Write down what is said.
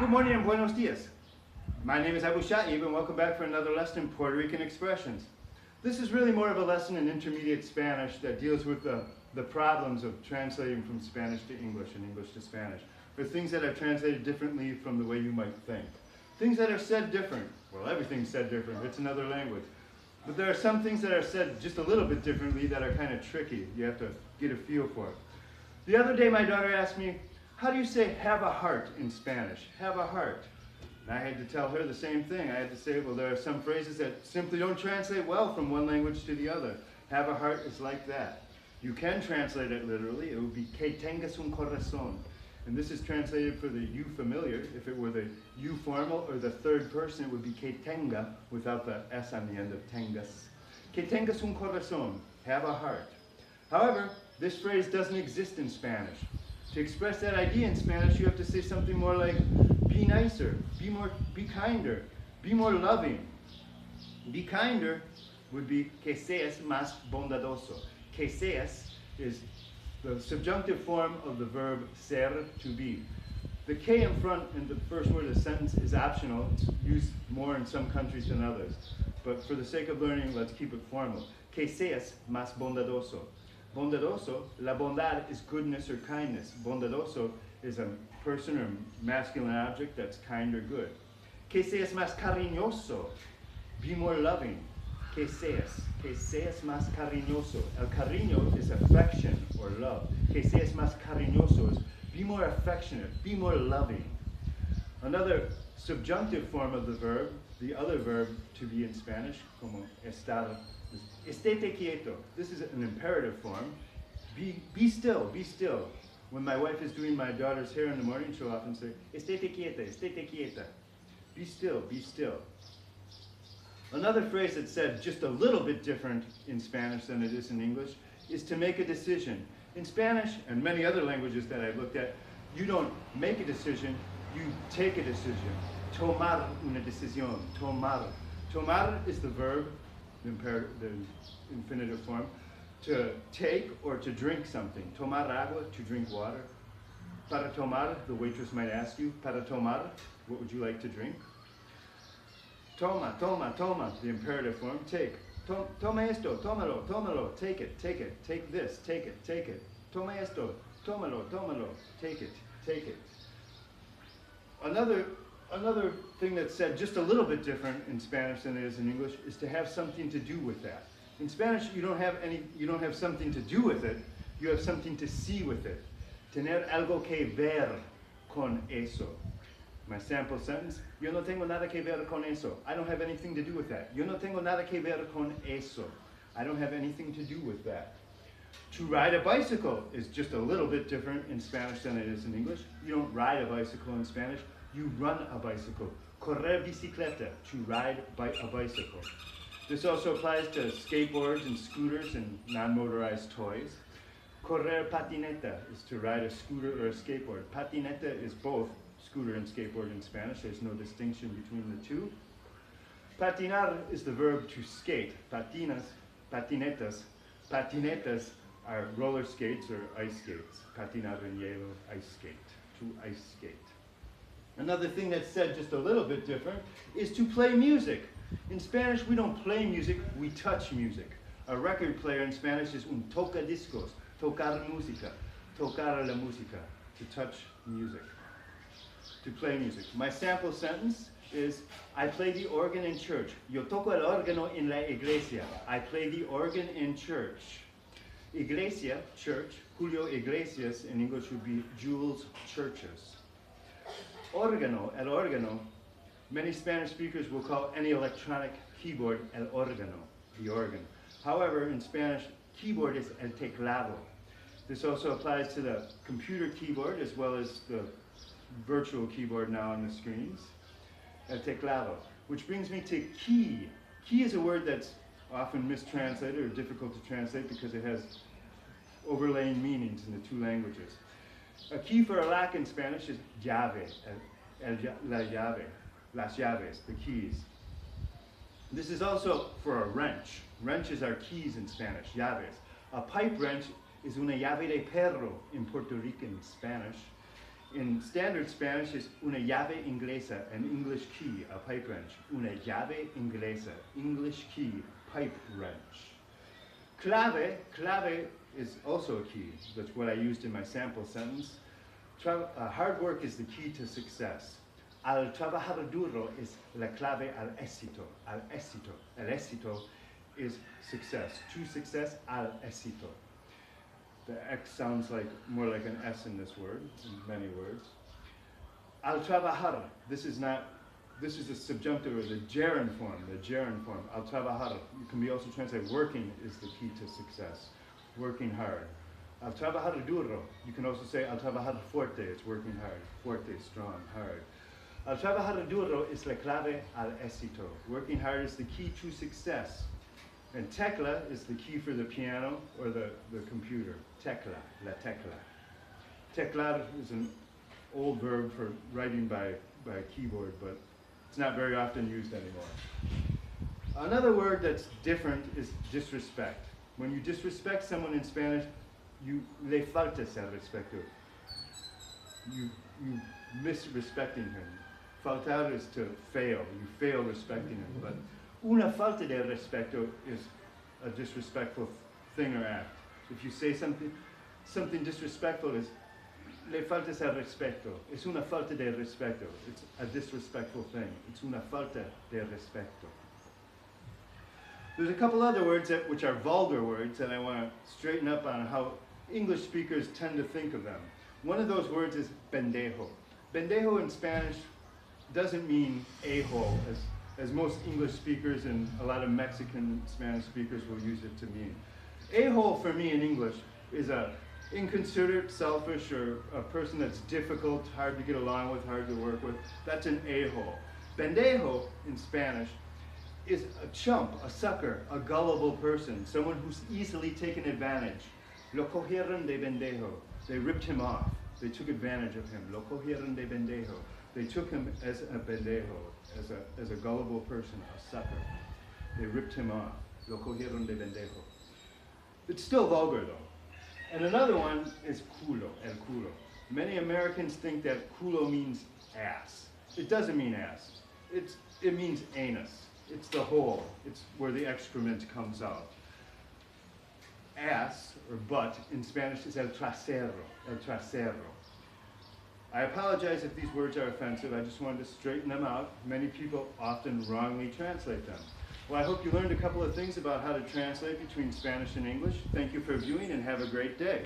Good morning and buenos dias. My name is Abu Sha'b and welcome back for another lesson in Puerto Rican Expressions. This is really more of a lesson in intermediate Spanish that deals with the problems of translating from Spanish to English and English to Spanish, or things that are translated differently from the way you might think. Things that are said different. Well, everything's said different. It's another language. But there are some things that are said just a little bit differently that are kind of tricky. You have to get a feel for it. The other day my daughter asked me, how do you say have a heart in Spanish? Have a heart. And I had to tell her the same thing. I had to say, well, there are some phrases that simply don't translate well from one language to the other. Have a heart is like that. You can translate it literally. It would be que tengas un corazón. And this is translated for the you familiar. If it were the you formal or the third person, it would be que tenga without the s on the end of tengas. Que tengas un corazón. Have a heart. However, this phrase doesn't exist in Spanish. To express that idea in Spanish, you have to say something more like, be nicer, be kinder, be more loving. Be kinder would be que seas más bondadoso. Que seas is the subjunctive form of the verb ser, to be. The que in front in the first word of the sentence is optional. It's used more in some countries than others. But for the sake of learning, let's keep it formal. Que seas más bondadoso. Bondadoso, la bondad is goodness or kindness. Bondadoso is a person or masculine object that's kind or good. Que seas más cariñoso, be more loving. Que seas más cariñoso. El cariño is affection or love. Que seas más cariñoso is be more affectionate, be more loving. Another subjunctive form of the verb, the other verb to be in Spanish, como estar, estate quieto. This is an imperative form. Be still, be still. When my wife is doing my daughter's hair in the morning, she'll often say, estate quieta. Be still, be still. Another phrase that's said just a little bit different in Spanish than it is in English is to make a decision. In Spanish and many other languages that I've looked at, you don't make a decision, you take a decision. Tomar una decisión, tomar. Tomar is the verb, the infinitive form, to take or to drink something. Tomar agua, to drink water. Para tomar, the waitress might ask you, para tomar, what would you like to drink? Toma, the imperative form, take. Toma esto, tómalo, take it, take this, take it. Toma esto, tómalo, take it. Another thing that's said just a little bit different in Spanish than it is in English is to have something to do with that. In Spanish, you don't have something to do with it, you have something to see with it. Tener algo que ver con eso. My sample sentence, yo no tengo nada que ver con eso. I don't have anything to do with that. Yo no tengo nada que ver con eso. I don't have anything to do with that. To ride a bicycle is just a little bit different in Spanish than it is in English. You don't ride a bicycle in Spanish, you run a bicycle. Correr bicicleta, to ride a bicycle. This also applies to skateboards and scooters and non-motorized toys. Correr patineta is to ride a scooter or a skateboard. Patineta is both scooter and skateboard in Spanish. There's no distinction between the two. Patinar is the verb to skate. Patinetas are roller skates or ice skates. Patinar en hielo, ice skate, to ice skate. Another thing that's said just a little bit different is to play music. In Spanish, we don't play music, we touch music. A record player in Spanish is un tocadiscos, tocar música, tocar la música, to touch music, to play music. My sample sentence is, I play the organ in church. Yo toco el órgano en la iglesia. I play the organ in church. Iglesia, church. Julio Iglesias in English would be Jules Churches. Organo, el órgano, many Spanish speakers will call any electronic keyboard el órgano, the organ. However, in Spanish, keyboard is el teclado. This also applies to the computer keyboard as well as the virtual keyboard now on the screens. El teclado, which brings me to key. Key is a word that's often mistranslated or difficult to translate because it has overlaying meanings in the two languages. A key for a lock in Spanish is llave, la llave, las llaves, the keys. This is also for a wrench. Wrenches are keys in Spanish, llaves. A pipe wrench is una llave de perro in Puerto Rican Spanish. in standard Spanish is una llave inglesa, an English key, a pipe wrench. Una llave inglesa, English key, pipe wrench. Clave, clave is also a key. That's what I used in my sample sentence. Hard work is the key to success. Al trabajar duro is la clave al éxito. Al éxito. El éxito is success. To success, al éxito. The X sounds like more like an S in this word, in many words. Al trabajar, this is the subjunctive or the gerund form, Al trabajar, it can be also translated working is the key to success, working hard. Al trabajar duro, you can also say al trabajar fuerte, it's working hard, fuerte, strong, hard. Al trabajar duro is la clave al éxito. Working hard is the key to success. And tecla is the key for the piano or the computer. Tecla, la tecla. Teclar is an old verb for writing by a keyboard, but it's not very often used anymore. Another word that's different is disrespect. When you disrespect someone in Spanish, you le faltas el respeto. You misrespecting him. Faltar is to fail. You fail respecting him. But una falta de respeto is a disrespectful thing or act. If you say something disrespectful is le faltas el respeto. Es una falta de respeto. It's a disrespectful thing. It's una falta de respeto. There's a couple other words which are vulgar words, and I want to straighten up on how English speakers tend to think of them. One of those words is pendejo. Pendejo in Spanish doesn't mean a-hole, as most English speakers and a lot of Mexican Spanish speakers will use it to mean. A-hole for me in English is a inconsiderate, selfish, or a person that's difficult, hard to get along with, hard to work with. That's an a-hole. Pendejo in Spanish is a chump, a sucker, a gullible person, someone who's easily taken advantage. Lo cogieron de pendejo. They ripped him off. They took advantage of him. Lo cogieron de pendejo. They took him as a pendejo, as a gullible person, a sucker. They ripped him off. Lo cogieron de pendejo. It's still vulgar though. And another one is culo, el culo. Many Americans think that culo means ass. It doesn't mean ass. It means anus. It's the hole. It's where the excrement comes out. Ass, or butt, in Spanish is el trasero, el trasero. I apologize if these words are offensive. I just wanted to straighten them out. Many people often wrongly translate them. Well, I hope you learned a couple of things about how to translate between Spanish and English. Thank you for viewing and have a great day.